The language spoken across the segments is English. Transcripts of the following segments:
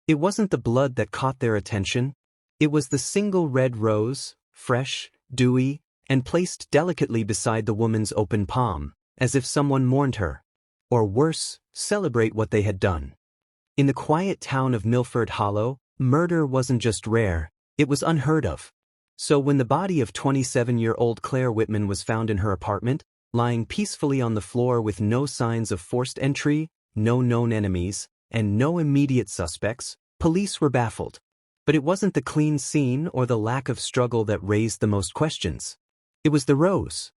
It wasn't the blood that caught their attention. It was the single red rose, fresh, dewy, and placed delicately beside the woman's open palm, as if someone mourned her. Or worse, celebrate what they had done. In the quiet town of Milford Hollow, murder wasn't just rare, it was unheard of. So when the body of 27-year-old Claire Whitman was found in her apartment, lying peacefully on the floor with no signs of forced entry, no known enemies, and no immediate suspects, police were baffled. But it wasn't the clean scene or the lack of struggle that raised the most questions. It was the rose.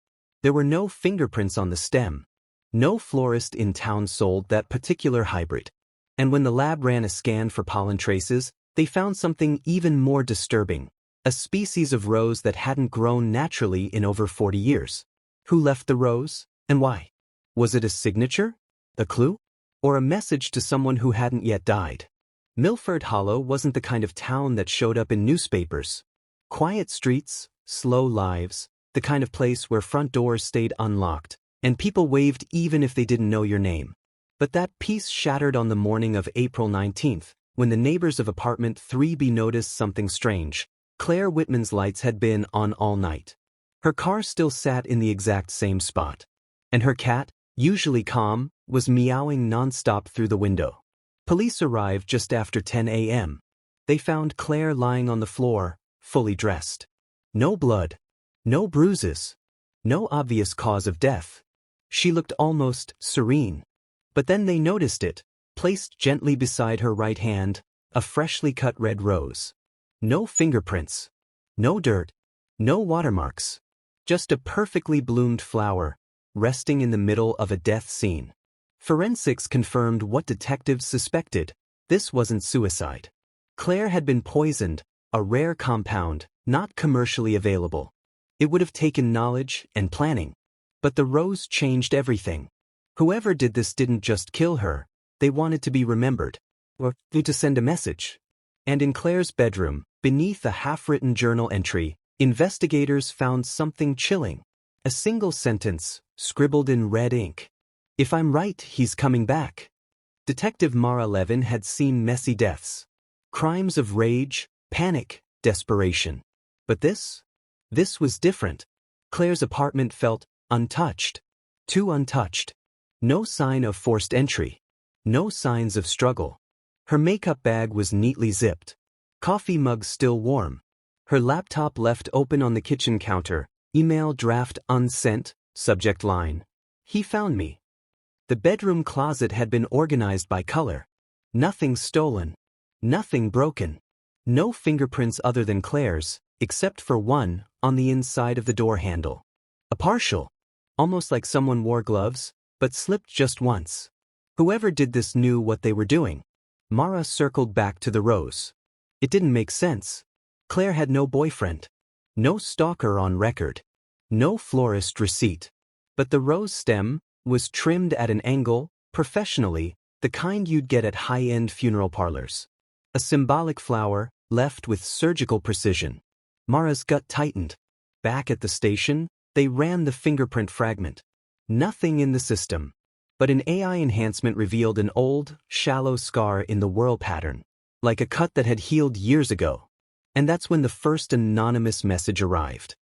There were no fingerprints on the stem. No florist in town sold that particular hybrid. And when the lab ran a scan for pollen traces, they found something even more disturbing. A species of rose that hadn't grown naturally in over 40 years. Who left the rose, and why? Was it a signature? A clue? Or a message to someone who hadn't yet died? Milford Hollow wasn't the kind of town that showed up in newspapers. Quiet streets, slow lives, the kind of place where front doors stayed unlocked, and people waved even if they didn't know your name. But that peace shattered on the morning of April 19th, when the neighbors of apartment 3B noticed something strange. Claire Whitman's lights had been on all night. Her car still sat in the exact same spot. And her cat, usually calm, was meowing nonstop through the window. Police arrived just after 10 a.m. They found Claire lying on the floor, fully dressed. No blood. No bruises. No obvious cause of death. She looked almost serene. But then they noticed it, placed gently beside her right hand, a freshly cut red rose. No fingerprints. No dirt. No watermarks. Just a perfectly bloomed flower, resting in the middle of a death scene. Forensics confirmed what detectives suspected. This wasn't suicide. Claire had been poisoned, a rare compound, not commercially available. It would have taken knowledge and planning. But the rose changed everything. Whoever did this didn't just kill her, they wanted to be remembered. Or to send a message. And in Claire's bedroom, beneath a half-written journal entry, investigators found something chilling. A single sentence, scribbled in red ink. "If I'm right, he's coming back." Detective Mara Levin had seen messy deaths. Crimes of rage, panic, desperation. But this was different. Claire's apartment felt untouched. Too untouched. No sign of forced entry. No signs of struggle. Her makeup bag was neatly zipped. Coffee mug still warm. Her laptop left open on the kitchen counter. Email draft unsent, subject line. "He found me." The bedroom closet had been organized by color. Nothing stolen. Nothing broken. No fingerprints other than Claire's, except for one, on the inside of the door handle. A partial. Almost like someone wore gloves, but slipped just once. Whoever did this knew what they were doing. Mara circled back to the rose. It didn't make sense. Claire had no boyfriend. No stalker on record. No florist receipt. But the rose stem was trimmed at an angle, professionally, the kind you'd get at high-end funeral parlors. A symbolic flower, left with surgical precision. Mara's gut tightened. Back at the station, they ran the fingerprint fragment. Nothing in the system. But an AI enhancement revealed an old, shallow scar in the whorl pattern, like a cut that had healed years ago. And that's when the first anonymous message arrived.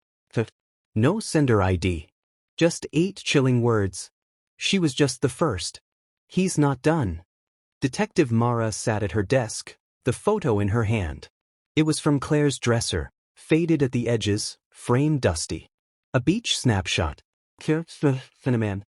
No sender ID. Just 8 chilling words. She was just the first. "He's not done." Detective Mara sat at her desk, the photo in her hand. It was from Claire's dresser, faded at the edges, frame dusty. A beach snapshot. Phenomenon.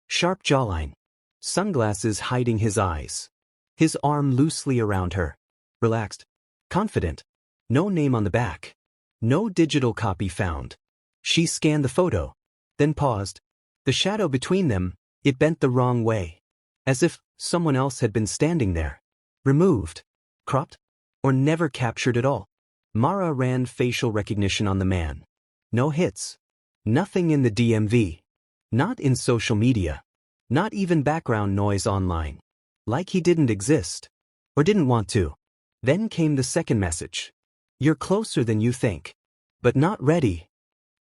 Sharp jawline. Sunglasses hiding his eyes. His arm loosely around her. Relaxed. Confident. No name on the back. No digital copy found. She scanned the photo, then paused. The shadow between them, it bent the wrong way. As if someone else had been standing there. Removed. Cropped. Or never captured at all. Mara ran facial recognition on the man. No hits. Nothing in the DMV. Not in social media. Not even background noise online. Like he didn't exist. Or didn't want to. Then came the second message. "You're closer than you think. But not ready."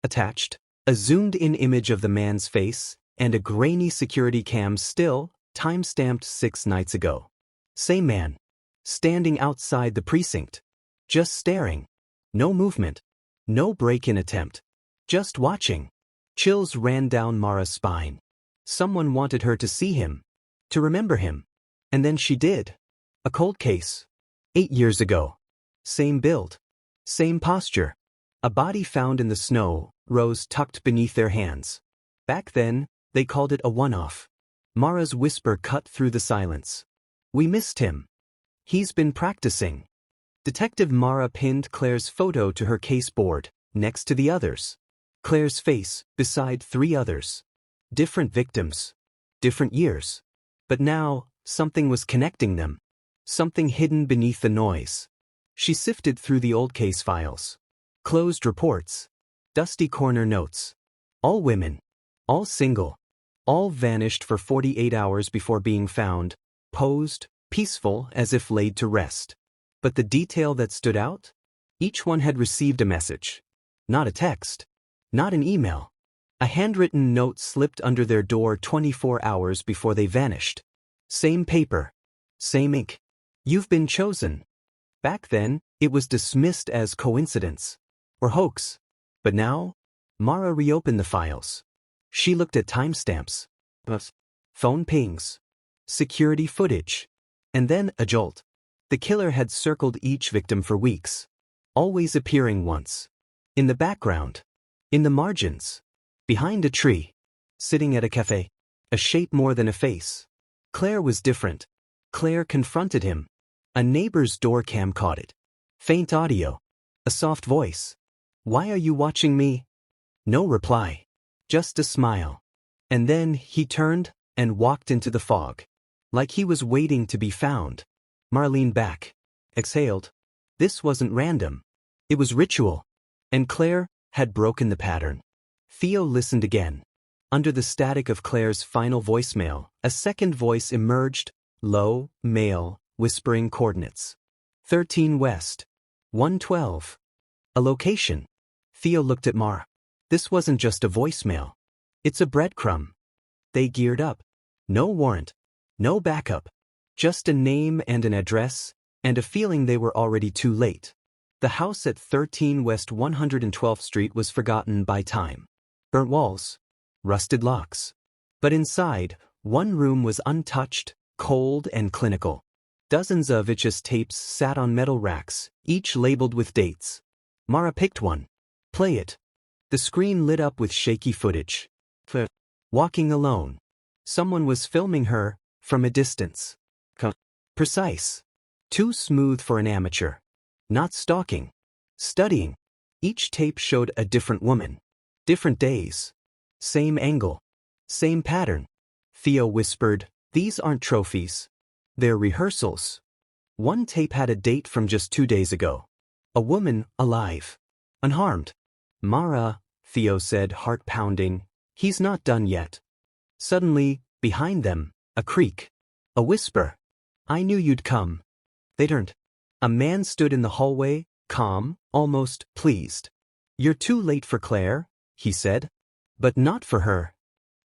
Attached, a zoomed-in image of the man's face, and a grainy security cam still, time-stamped 6 nights ago. Same man. standing outside the precinct. Just staring. No movement. No break-in attempt. Just watching. Chills ran down Mara's spine. Someone wanted her to see him. To remember him. And then she did. A cold case. 8 years ago. Same build. Same posture. A body found in the snow, rose tucked beneath their hands. Back then, they called it a one-off. Mara's whisper cut through the silence. We missed him. He's been practicing. Detective Mara pinned Claire's photo to her case board, next to the others. Claire's face, beside 3 others. Different victims. Different years. But now, something was connecting them. Something hidden beneath the noise. She sifted through the old case files. Closed reports. Dusty corner notes. All women. All single. All vanished for 48 hours before being found, posed, peaceful as if laid to rest. But the detail that stood out? Each one had received a message. Not a text. Not an email. A handwritten note slipped under their door 24 hours before they vanished. Same paper. Same ink. You've been chosen. Back then, it was dismissed as coincidence. Or hoax. But now? Mara reopened the files. She looked at timestamps. Phone pings. Security footage. And then a jolt. The killer had circled each victim for weeks. Always appearing once. In the background. In the margins. Behind a tree. Sitting at a cafe. A shape more than a face. Claire was different. Claire confronted him. A neighbor's door cam caught it. Faint audio. A soft voice. Why are you watching me? No reply. Just a smile. And then he turned and walked into the fog. Like he was waiting to be found. Marlene back. Exhaled. This wasn't random. It was ritual. And Claire had broken the pattern. Theo listened again. Under the static of Claire's final voicemail, a second voice emerged, low, male, whispering coordinates. 13 West. 112. A location. Theo looked at Mara. This wasn't just a voicemail. It's a breadcrumb. They geared up. No warrant. No backup. Just a name and an address, and a feeling they were already too late. The house at 13 West 112th Street was forgotten by time. Burnt walls. Rusted locks. But inside, one room was untouched, cold and clinical. Dozens of VHS tapes sat on metal racks, each labeled with dates. Mara picked one. Play it. The screen lit up with shaky footage. Walking alone. Someone was filming her, from a distance. Precise. Too smooth for an amateur. Not stalking. Studying. Each tape showed a different woman. Different days. Same angle. Same pattern. Theo whispered, these aren't trophies. They're rehearsals. One tape had a date from just 2 days ago. A woman, alive. Unharmed. Mara, Theo said, heart pounding, he's not done yet. Suddenly, behind them, a creak. A whisper. I knew you'd come. They turned. A man stood in the hallway, calm, almost pleased. You're too late for Claire, he said. But not for her.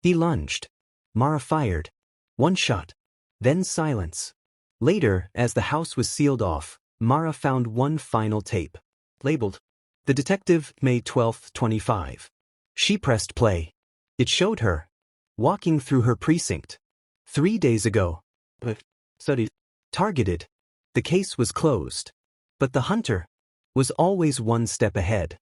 He lunged. Mara fired. One shot. Then silence. Later, as the house was sealed off, Mara found one final tape. Labeled. The Detective, May 12, 25. She pressed play. It showed her. Walking through her precinct. 3 days ago. Studied. Targeted. The case was closed. But the hunter was always one step ahead.